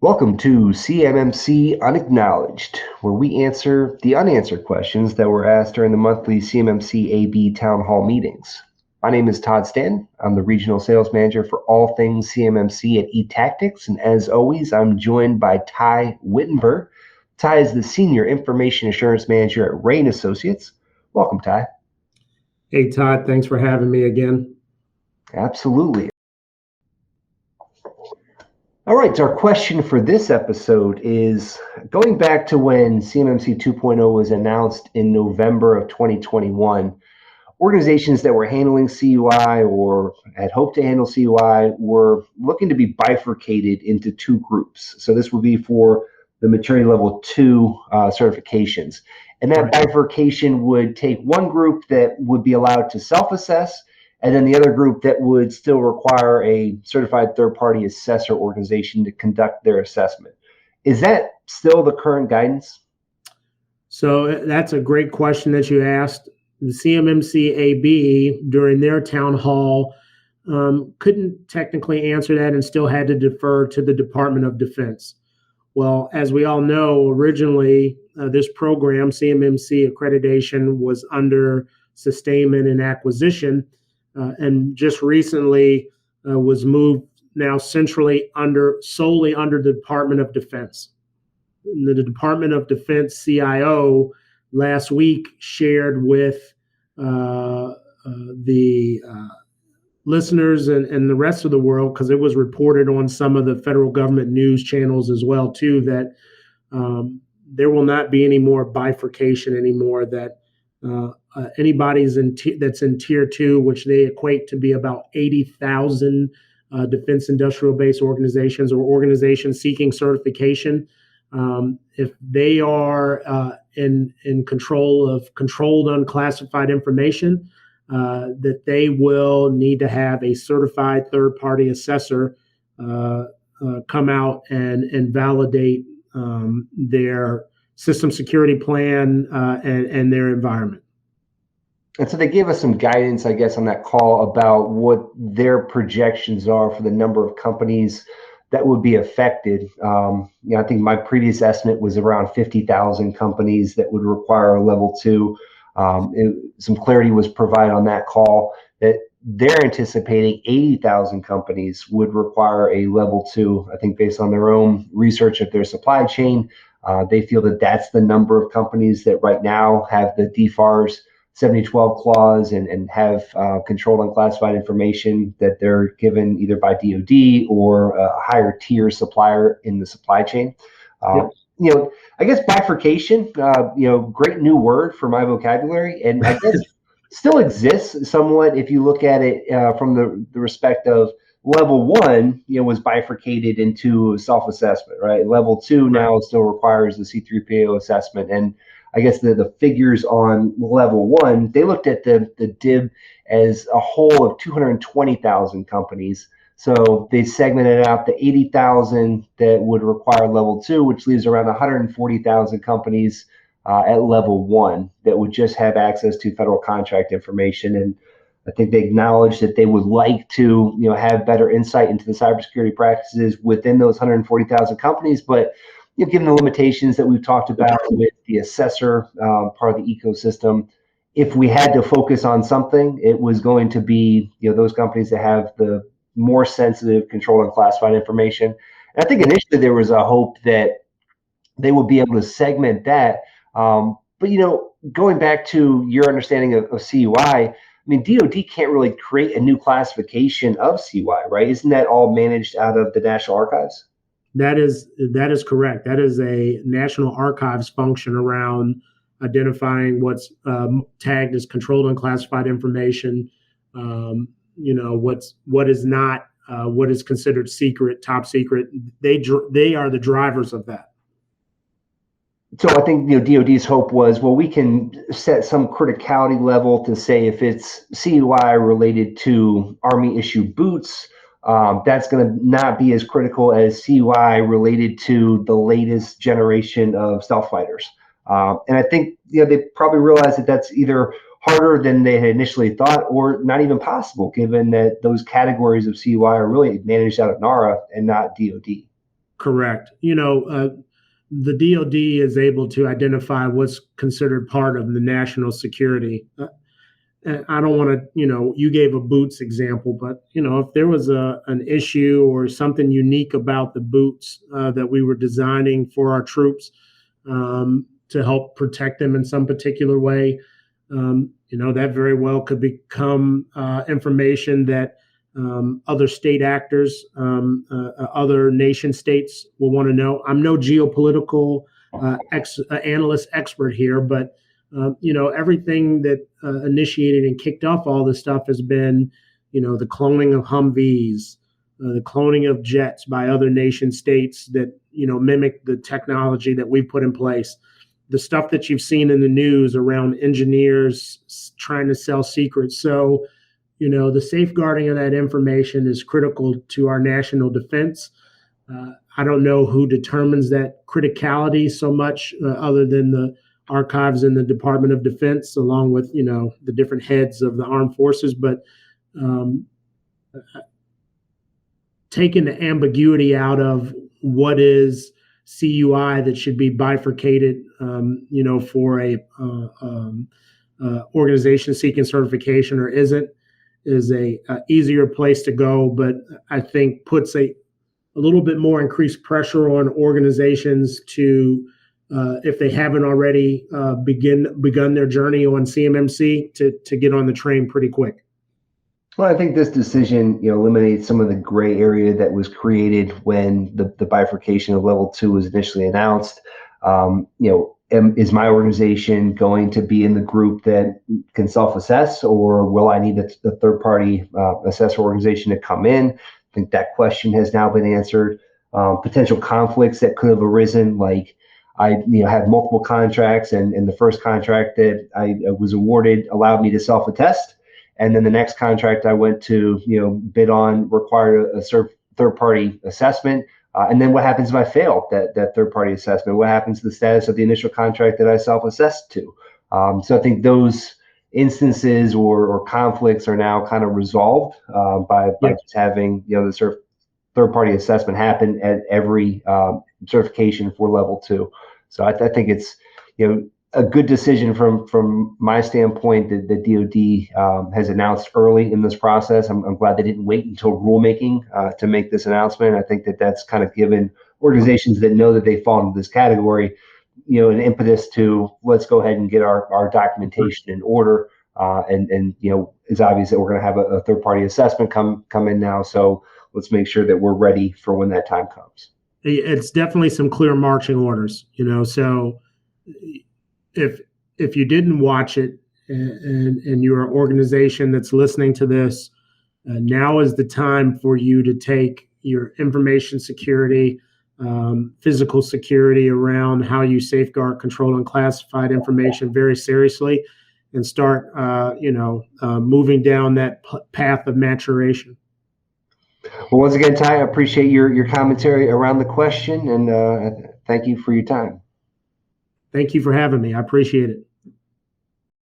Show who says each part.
Speaker 1: Welcome to CMMC Unacknowledged, where we answer the unanswered questions that were asked during the monthly CMMC-AB Townhall meetings. My name is Todd Stanton. I'm the Regional Sales Manager for all things CMMC at Etactics, and as always, I'm joined by Ty Wittenberg. Ty is the Senior Information Assurance Manager at Rain Associates. Welcome, Ty.
Speaker 2: Hey, Todd. Thanks for having me again.
Speaker 1: Absolutely. All right, so our question for this episode is going back to when CMMC 2.0 was announced in November of 2021, organizations that were handling CUI or had hoped to handle CUI were looking to be bifurcated into two groups. So this would be for the maturity level 2 certifications. And that bifurcation would take one group that would be allowed to self-assess, and then the other group that would still require a certified third-party assessor organization to conduct their assessment. Is that still the current guidance?
Speaker 2: So that's a great question that you asked. The CMMC-AB during their town hall couldn't technically answer that and still had to defer to the Department of Defense. Well, as we all know, originally this program, CMMC accreditation, was under sustainment and acquisition. And just recently was moved now solely under the Department of Defense. The Department of Defense CIO last week shared with the listeners and the rest of the world, because it was reported on some of the federal government news channels as well too, that there will not be any more bifurcation anymore, that anybody's that's in tier 2, which they equate to be about 80,000 defense industrial base organizations or organizations seeking certification. If they are in control of controlled unclassified information, that they will need to have a certified third-party assessor come out and validate their system security plan and their environment.
Speaker 1: And so they gave us some guidance, I guess, on that call about what their projections are for the number of companies that would be affected. I think my previous estimate was around 50,000 companies that would require a level 2. Some clarity was provided on that call that they're anticipating 80,000 companies would require a level 2. I think based on their own research of their supply chain, they feel that that's the number of companies that right now have the DFARS 7012 clause and have controlled unclassified information that they're given either by DoD or a higher tier supplier in the supply chain. I guess bifurcation, great new word for my vocabulary, and I guess still exists somewhat if you look at it from the respect of level 1, was bifurcated into self-assessment, right? Level 2 now still requires the C3PAO assessment. And I guess the figures on level 1, they looked at the DIB as a whole of 220,000 companies. So they segmented out the 80,000 that would require level 2, which leaves around 140,000 companies at level 1 that would just have access to federal contract information. And I think they acknowledged that they would like to, have better insight into the cybersecurity practices within those 140,000 companies, but given the limitations that we've talked about with the assessor part of the ecosystem, if we had to focus on something, it was going to be those companies that have the more sensitive, controlled, and classified information. And I think initially there was a hope that they would be able to segment that. But going back to your understanding of CUI, I mean, DoD can't really create a new classification of CUI, right? Isn't that all managed out of the National Archives?
Speaker 2: That is correct. That is a National Archives function around identifying what's tagged as controlled unclassified information. What is not, what is considered secret, top secret. They are the drivers of that.
Speaker 1: So I think DoD's hope was, well, we can set some criticality level to say if it's CUI related to Army issue boots, that's going to not be as critical as CUI related to the latest generation of stealth fighters. And I think they probably realized that that's either harder than they had initially thought or not even possible, given that those categories of CUI are really managed out of NARA and not DoD.
Speaker 2: Correct. The DoD is able to identify what's considered part of the national security. And I don't want to, you gave a boots example, but if there was an issue or something unique about the boots that we were designing for our troops to help protect them in some particular way, that very well could become information that other state actors, other nation states will want to know. I'm no geopolitical analyst expert here, but everything that initiated and kicked off all this stuff has been, the cloning of Humvees, the cloning of jets by other nation states that, mimic the technology that we put in place. The stuff that you've seen in the news around engineers trying to sell secrets. So, the safeguarding of that information is critical to our national defense. I don't know who determines that criticality so much other than the archives in the Department of Defense, along with, the different heads of the armed forces. But taking the ambiguity out of what is CUI that should be bifurcated, for a organization seeking certification or isn't, is a easier place to go, but I think puts a little bit more increased pressure on organizations to, if they haven't already begun their journey on CMMC, to get on the train pretty quick.
Speaker 1: Well, I think this decision, eliminates some of the gray area that was created when the bifurcation of level 2 was initially announced. Is my organization going to be in the group that can self-assess, or will I need a third-party assessor organization to come in? I think that question has now been answered. Potential conflicts that could have arisen, like I had multiple contracts, and the first contract that I was awarded allowed me to self-attest, and then the next contract I went to bid on required a third-party assessment. And then what happens if I fail that third-party assessment? What happens to the status of the initial contract that I self-assessed to? So I think those instances or conflicts are now kind of resolved by just having the sort of third-party assessment happen at every certification for level 2. So I think it's a good decision from my standpoint that the DoD has announced early in this process. I'm glad they didn't wait until rulemaking to make this announcement. I think that's kind of given organizations that know that they fall into this category, an impetus to let's go ahead and get our documentation in order. And it's obvious that we're going to have a third-party assessment come in now. So let's make sure that we're ready for when that time comes.
Speaker 2: It's definitely some clear marching orders, so if you didn't watch it and you're an organization that's listening to this, now is the time for you to take your information security, physical security around how you safeguard, control, and classified information very seriously, and start, moving down that path of maturation.
Speaker 1: Well, once again, Ty, I appreciate your commentary around the question, and thank you for your time.
Speaker 2: Thank you for having me. I appreciate it.